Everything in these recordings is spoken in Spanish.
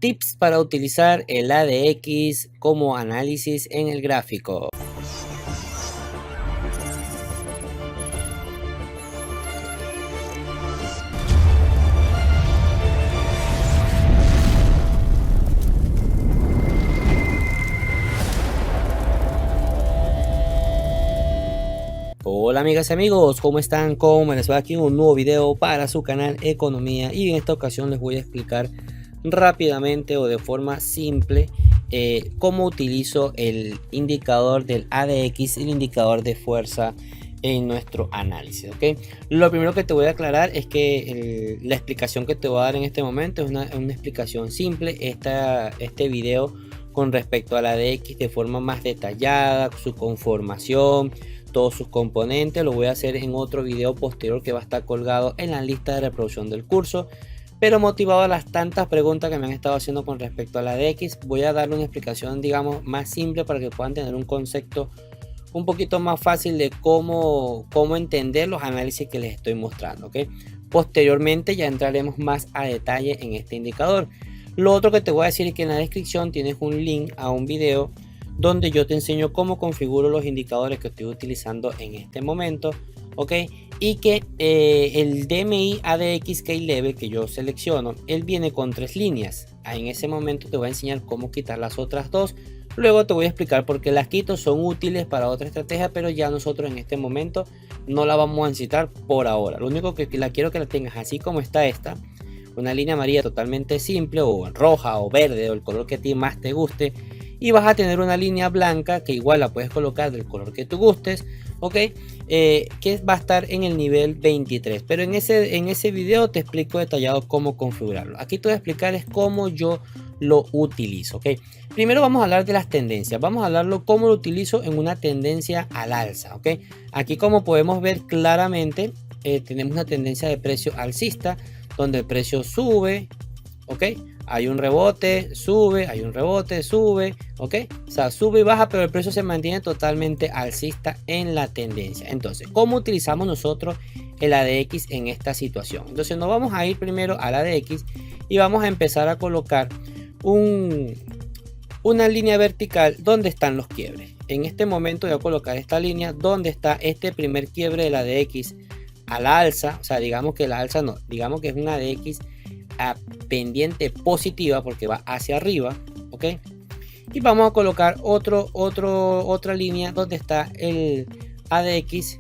Tips para utilizar el ADX como análisis en el gráfico. Hola amigas y amigos, ¿cómo están? ¿Cómo les va? Aquí un nuevo video para su canal Economía, y en esta ocasión les voy a explicar rápidamente o de forma simple cómo utilizo el indicador del ADX, el indicador de fuerza en nuestro análisis. ¿Ok? Lo primero que te voy a aclarar es que la explicación que te voy a dar en este momento es una explicación simple. Este video con respecto al ADX de forma más detallada, su conformación, todos sus componentes, lo voy a hacer en otro video posterior que va a estar colgado en la lista de reproducción del curso. Pero motivado a las tantas preguntas que me han estado haciendo con respecto a la ADX, voy a darle una explicación, digamos, más simple para que puedan tener un concepto un poquito más fácil de cómo entender los análisis que les estoy mostrando. ¿Ok? Posteriormente ya entraremos más a detalle en este indicador. Lo otro que te voy a decir es que en la descripción tienes un link a un video donde yo te enseño cómo configuro los indicadores que estoy utilizando en este momento. ¿Ok? Y que el DMI ADX K-Level que yo selecciono, él viene con 3 líneas. En ese momento te voy a enseñar cómo quitar las otras dos. Luego te voy a explicar por qué las quito, son útiles para otra estrategia, pero ya nosotros en este momento no la vamos a necesitar por ahora. Lo único que quiero que la tengas así como está esta, una línea amarilla totalmente simple, o roja o verde, o el color que a ti más te guste. Y vas a tener una línea blanca que igual la puedes colocar del color que tú gustes. ¿Ok? Que va a estar en el nivel 23. Pero en ese video te explico detallado cómo configurarlo. Aquí te voy a explicar es cómo yo lo utilizo. ¿Ok? Primero vamos a hablar de las tendencias. Vamos a hablarlo cómo lo utilizo en una tendencia al alza. ¿Ok? Aquí, como podemos ver claramente, tenemos una tendencia de precio alcista, donde el precio sube. ¿Ok? Hay un rebote, sube, hay un rebote, sube, ¿ok? O sea, sube y baja, pero el precio se mantiene totalmente alcista en la tendencia. Entonces, ¿cómo utilizamos nosotros el ADX en esta situación? Entonces, nos vamos a ir primero al ADX y vamos a empezar a colocar una línea vertical donde están los quiebres. En este momento voy a colocar esta línea donde está este primer quiebre del ADX a la alza. O sea, digamos que la alza no, digamos que es un ADX a pendiente positiva porque va hacia arriba. ¿Ok? Y vamos a colocar otra línea donde está el ADX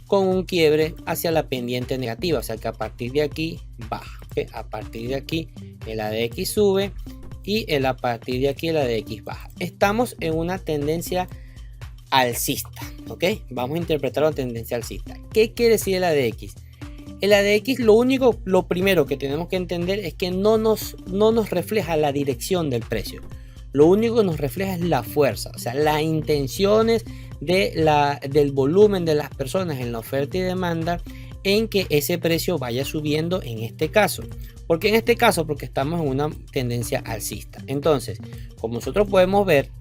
con un quiebre hacia la pendiente negativa, o sea que a partir de aquí baja. ¿Ok? A partir de aquí el ADX sube y a partir de aquí el ADX baja. Estamos en una tendencia alcista. ¿Ok? Vamos a interpretar la tendencia alcista. ¿Qué quiere decir el ADX? El ADX, lo primero que tenemos que entender es que no nos refleja la dirección del precio. Lo único que nos refleja es la fuerza, o sea, las intenciones del volumen de las personas en la oferta y demanda en que ese precio vaya subiendo en este caso. ¿Por qué en este caso? Porque estamos en una tendencia alcista. Entonces, como nosotros podemos ver,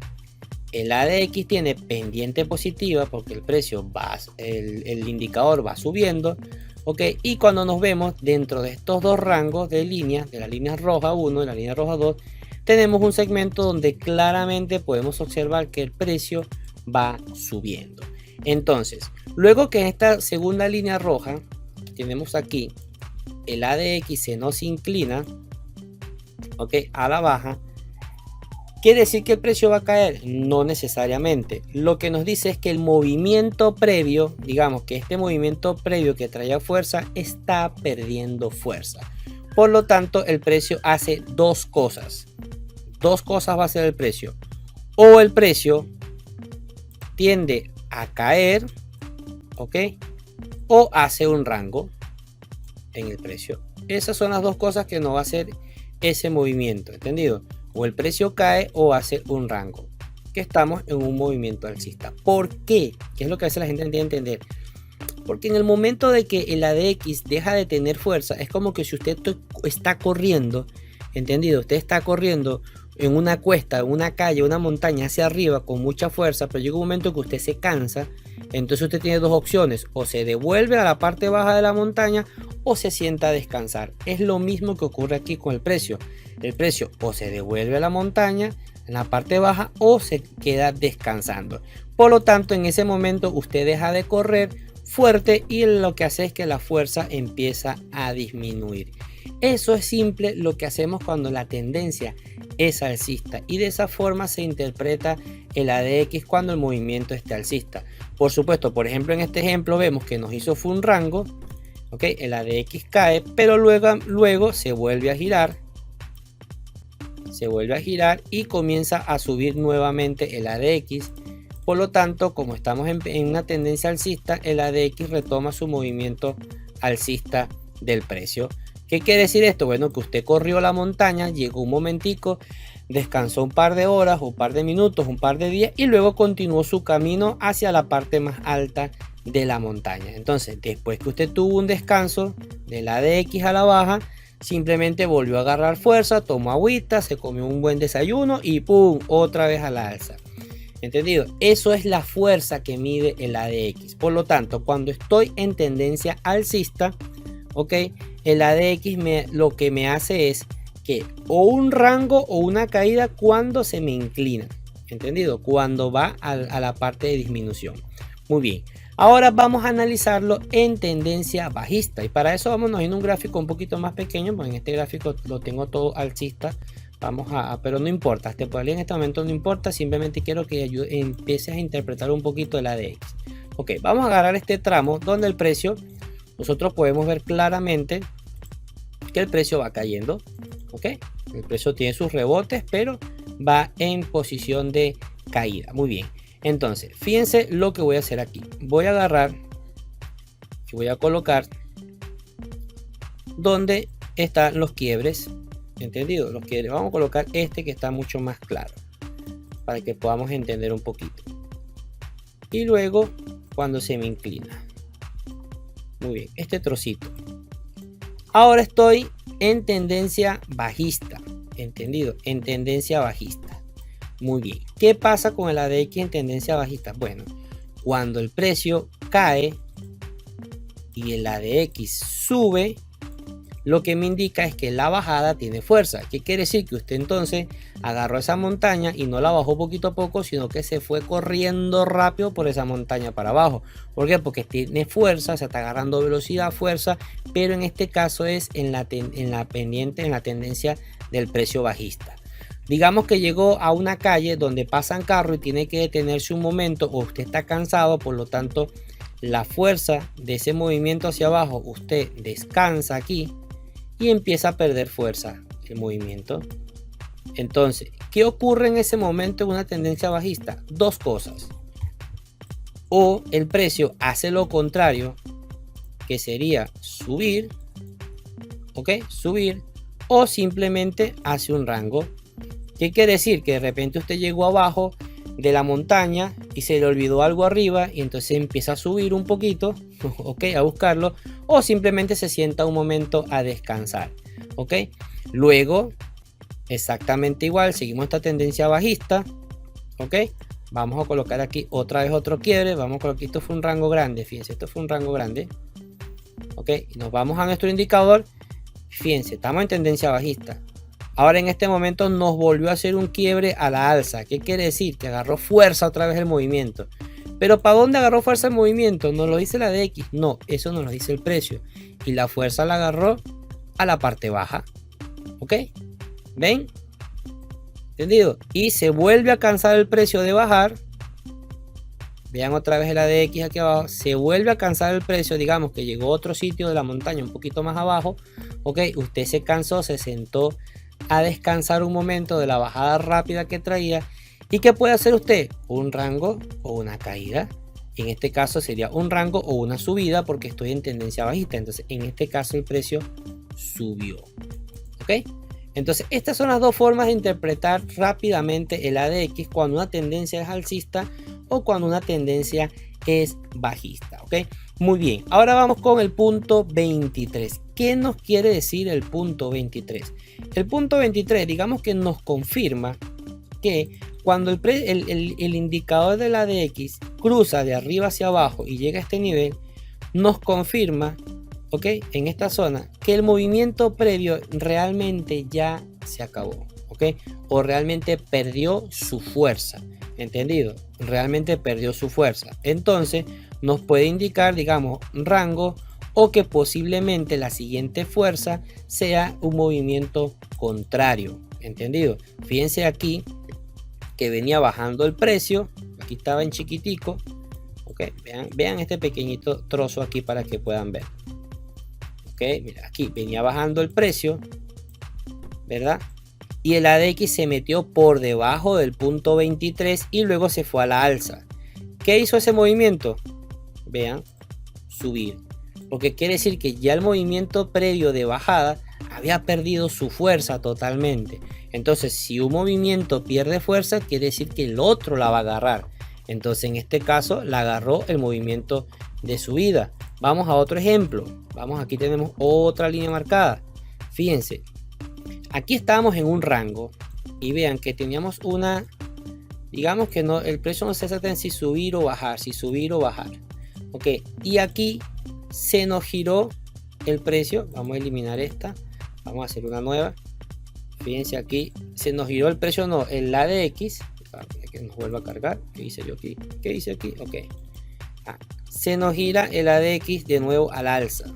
el ADX tiene pendiente positiva porque el precio va, el indicador va subiendo. ¿Ok? Y cuando nos vemos dentro de estos dos rangos de líneas, de la línea roja 1 y la línea roja 2, tenemos un segmento donde claramente podemos observar que el precio va subiendo. Entonces, luego que en esta segunda línea roja tenemos aquí el ADX se nos inclina, ¿ok? A la baja. ¿Quiere decir que el precio va a caer? No necesariamente. Lo que nos dice es que el movimiento previo, digamos que este movimiento previo que traía fuerza, está perdiendo fuerza. Por lo tanto, el precio hace dos cosas. Dos cosas va a hacer el precio. O el precio tiende a caer, ¿ok? O hace un rango en el precio. Esas son las dos cosas que nos va a hacer ese movimiento, ¿entendido? O el precio cae o hace un rango, que estamos en un movimiento alcista. ¿Por qué? ¿Qué es lo que hace la gente entender? Porque en el momento de que el ADX deja de tener fuerza, es como que si usted está corriendo, ¿entendido? Usted está corriendo en una cuesta, en una calle, una montaña hacia arriba con mucha fuerza, pero llega un momento que usted se cansa, entonces usted tiene dos opciones: o se devuelve a la parte baja de la montaña o se sienta a descansar. Es lo mismo que ocurre aquí con el precio. El precio o se devuelve a la montaña en la parte baja o se queda descansando. Por lo tanto, en ese momento usted deja de correr fuerte y lo que hace es que la fuerza empieza a disminuir. Eso es simple lo que hacemos cuando la tendencia es alcista, y de esa forma se interpreta el ADX cuando el movimiento esté alcista. Por supuesto, por ejemplo, en este ejemplo vemos que nos hizo fue un rango, ¿ok? El ADX cae, pero luego se vuelve a girar. Se vuelve a girar y comienza a subir nuevamente el ADX. Por lo tanto, como estamos en una tendencia alcista, el ADX retoma su movimiento alcista del precio. ¿Qué quiere decir esto? Bueno, que usted corrió la montaña, llegó un momentico, descansó un par de horas, un par de minutos, un par de días y luego continuó su camino hacia la parte más alta de la montaña. Entonces, después que usted tuvo un descanso del ADX a la baja, simplemente volvió a agarrar fuerza, tomó agüita, se comió un buen desayuno y ¡pum! Otra vez a la alza. ¿Entendido? Eso es la fuerza que mide el ADX. Por lo tanto, cuando estoy en tendencia alcista, ¿ok? El ADX lo que me hace es que o un rango o una caída cuando se me inclina. ¿Entendido? Cuando va a la parte de disminución. Muy bien. Ahora vamos a analizarlo en tendencia bajista. Y para eso vamos a ir en un gráfico un poquito más pequeño. Pues en este gráfico lo tengo todo alcista. Pero no importa, este en este momento no importa, simplemente quiero que empieces a interpretar un poquito el ADX. Ok, vamos a agarrar este tramo donde el precio, nosotros podemos ver claramente que el precio va cayendo. Ok, el precio tiene sus rebotes, pero va en posición de caída. Muy bien, entonces fíjense lo que voy a hacer aquí. Voy a agarrar y voy a colocar donde están los quiebres. ¿Entendido? Los quiebres. Vamos a colocar este que está mucho más claro para que podamos entender un poquito. Y luego cuando se me inclina. Muy bien, este trocito. Ahora estoy en tendencia bajista. ¿Entendido? En tendencia bajista. Muy bien. ¿Qué pasa con el ADX en tendencia bajista? Bueno, cuando el precio cae y el ADX sube, lo que me indica es que la bajada tiene fuerza. ¿Qué quiere decir? Que usted entonces agarró esa montaña y no la bajó poquito a poco, sino que se fue corriendo rápido por esa montaña para abajo. ¿Por qué? Porque tiene fuerza, se está agarrando velocidad, fuerza, pero en este caso es en la tendencia del precio bajista. Digamos que llegó a una calle donde pasan carros y tiene que detenerse un momento, o usted está cansado, por lo tanto la fuerza de ese movimiento hacia abajo, usted descansa aquí y empieza a perder fuerza el movimiento. Entonces, ¿qué ocurre en ese momento en una tendencia bajista? Dos cosas: o el precio hace lo contrario, que sería subir, ¿ok? Subir, o simplemente hace un rango. ¿Qué quiere decir? Que de repente usted llegó abajo de la montaña y se le olvidó algo arriba y entonces empieza a subir un poquito, ok, a buscarlo, o simplemente se sienta un momento a descansar, ok. Luego exactamente igual, seguimos esta tendencia bajista, ok. Vamos a colocar aquí otra vez otro quiebre, vamos a colocar, esto fue un rango grande, fíjense, esto fue un rango grande, ok. Nos vamos a nuestro indicador, fíjense, estamos en tendencia bajista. Ahora en este momento nos volvió a hacer un quiebre a la alza. ¿Qué quiere decir? Que agarró fuerza otra vez el movimiento. Pero ¿para dónde agarró fuerza el movimiento? ¿Nos lo dice la ADX? No, eso nos lo dice el precio. Y la fuerza la agarró a la parte baja. ¿Ok? ¿Ven? ¿Entendido? Y se vuelve a cansar el precio de bajar. Vean otra vez el ADX aquí abajo. Se vuelve a cansar el precio. Digamos que llegó a otro sitio de la montaña un poquito más abajo. ¿Ok? Usted se cansó, se sentó a descansar un momento de la bajada rápida que traía. ¿Y qué puede hacer usted? Un rango o una caída. En este caso sería un rango o una subida, porque estoy en tendencia bajista. Entonces en este caso el precio subió. ¿Ok? Entonces estas son las dos formas de interpretar rápidamente el ADX cuando una tendencia es alcista o cuando una tendencia es bajista. ¿Ok? Muy bien, ahora vamos con el punto 23. ¿Qué nos quiere decir el punto 23? El punto 23, digamos que nos confirma que cuando el indicador de la ADX cruza de arriba hacia abajo y llega a este nivel, nos confirma, ¿ok? En esta zona, que el movimiento previo realmente ya se acabó, ¿ok? O realmente perdió su fuerza, ¿entendido? Realmente perdió su fuerza. Entonces, nos puede indicar, digamos, rango, o que posiblemente la siguiente fuerza sea un movimiento contrario, ¿entendido? Fíjense aquí que venía bajando el precio, aquí estaba en chiquitico, ok, vean este pequeñito trozo aquí para que puedan ver, ok, mira, aquí venía bajando el precio, ¿verdad? Y el ADX se metió por debajo del punto 23 y luego se fue a la alza. ¿Qué hizo ese movimiento? Vean, subir, porque quiere decir que ya el movimiento previo de bajada había perdido su fuerza totalmente. Entonces, si un movimiento pierde fuerza, quiere decir que el otro la va a agarrar. Entonces, en este caso, la agarró el movimiento de subida. Vamos a otro ejemplo. Vamos, aquí tenemos otra línea marcada. Fíjense, aquí estábamos en un rango y vean que teníamos una, digamos que no, el precio no se trata en si subir o bajar, si subir o bajar. Ok, y aquí se nos giró el precio. Vamos a eliminar esta, vamos a hacer una nueva. Fíjense aquí, se nos giró el precio, no, el ADX, que nos vuelva a cargar. ¿Qué hice yo aquí? ¿Qué hice aquí? Ok, se nos gira el ADX de nuevo al alza.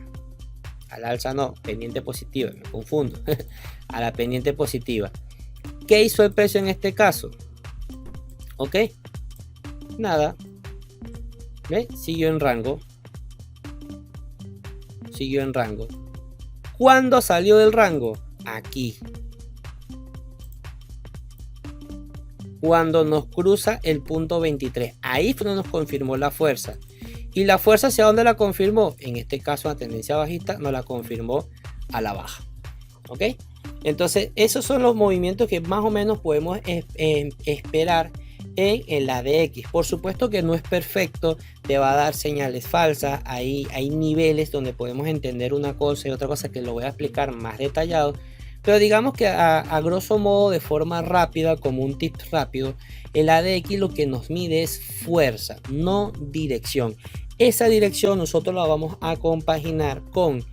Al alza no, pendiente positiva, me confundo. A la pendiente positiva. ¿Qué hizo el precio en este caso? Ok, nada. ¿Ve? Siguió en rango. Siguió en rango. ¿Cuándo salió del rango? Aquí. Cuando nos cruza el punto 23. Ahí fue donde nos confirmó la fuerza. ¿Y la fuerza hacia dónde la confirmó? En este caso, la tendencia bajista nos la confirmó a la baja. ¿Ok? Entonces, esos son los movimientos que más o menos podemos esperar en el ADX. Por supuesto que no es perfecto, te va a dar señales falsas. Hay niveles donde podemos entender una cosa y otra cosa que lo voy a explicar más detallado. Pero digamos que a grosso modo, de forma rápida, como un tip rápido, el ADX lo que nos mide es fuerza, no dirección. Esa dirección nosotros la vamos a compaginar con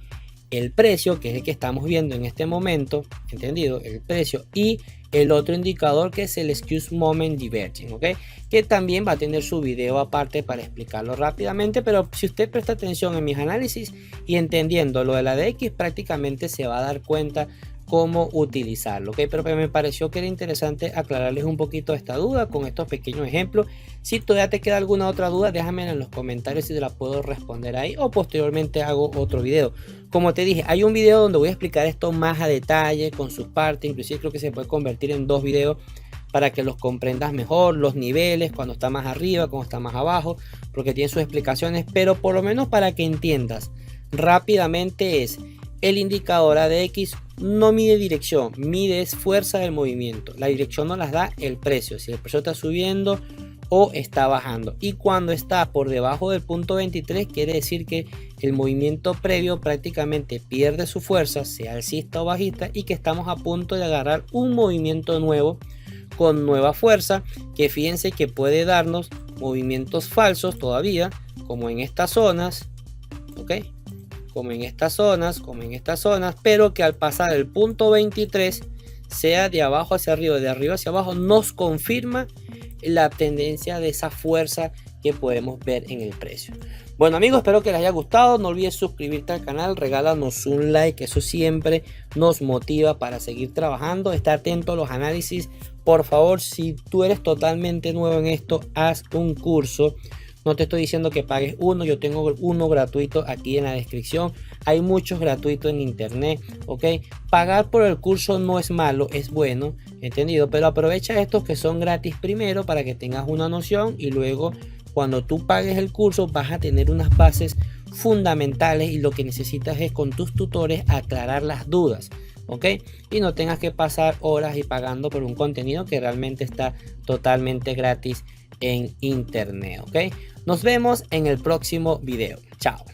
el precio, que es el que estamos viendo en este momento, ¿entendido? El precio y el otro indicador, que es el Excuse Moment Diverging, ¿ok? Que también va a tener su video aparte para explicarlo rápidamente, pero si usted presta atención en mis análisis y entendiendo lo de la ADX, prácticamente se va a dar cuenta cómo utilizarlo, ¿ok? Pero me pareció que era interesante aclararles un poquito esta duda con estos pequeños ejemplos. Si todavía te queda alguna otra duda, déjame en los comentarios si te la puedo responder ahí, o posteriormente hago otro video. Como te dije, hay un video donde voy a explicar esto más a detalle con sus partes, inclusive creo que se puede convertir en 2 videos para que los comprendas mejor, los niveles, cuando está más arriba, cuando está más abajo, porque tiene sus explicaciones, pero por lo menos para que entiendas rápidamente es: el indicador ADX no mide dirección, mide fuerza del movimiento. La dirección no las da el precio, si el precio está subiendo o está bajando. Y cuando está por debajo del punto 23, quiere decir que el movimiento previo prácticamente pierde su fuerza, sea alcista o bajista, y que estamos a punto de agarrar un movimiento nuevo con nueva fuerza, que fíjense que puede darnos movimientos falsos todavía, como en estas zonas, ¿ok? Como en estas zonas, pero que al pasar el punto 23, sea de abajo hacia arriba, de arriba hacia abajo, nos confirma la tendencia de esa fuerza que podemos ver en el precio. Bueno amigos, espero que les haya gustado. No olvides suscribirte al canal, regálanos un like, eso siempre nos motiva para seguir trabajando. Está atento a los análisis. Por favor, si tú eres totalmente nuevo en esto, haz un curso. No te estoy diciendo que pagues uno, yo tengo uno gratuito aquí en la descripción. Hay muchos gratuitos en internet, ¿ok? Pagar por el curso no es malo, es bueno, ¿entendido? Pero aprovecha estos que son gratis primero para que tengas una noción, y luego cuando tú pagues el curso vas a tener unas bases fundamentales, y lo que necesitas es con tus tutores aclarar las dudas, ¿ok? Y no tengas que pasar horas y pagando por un contenido que realmente está totalmente gratis en internet, ¿ok? Nos vemos en el próximo video. Chao.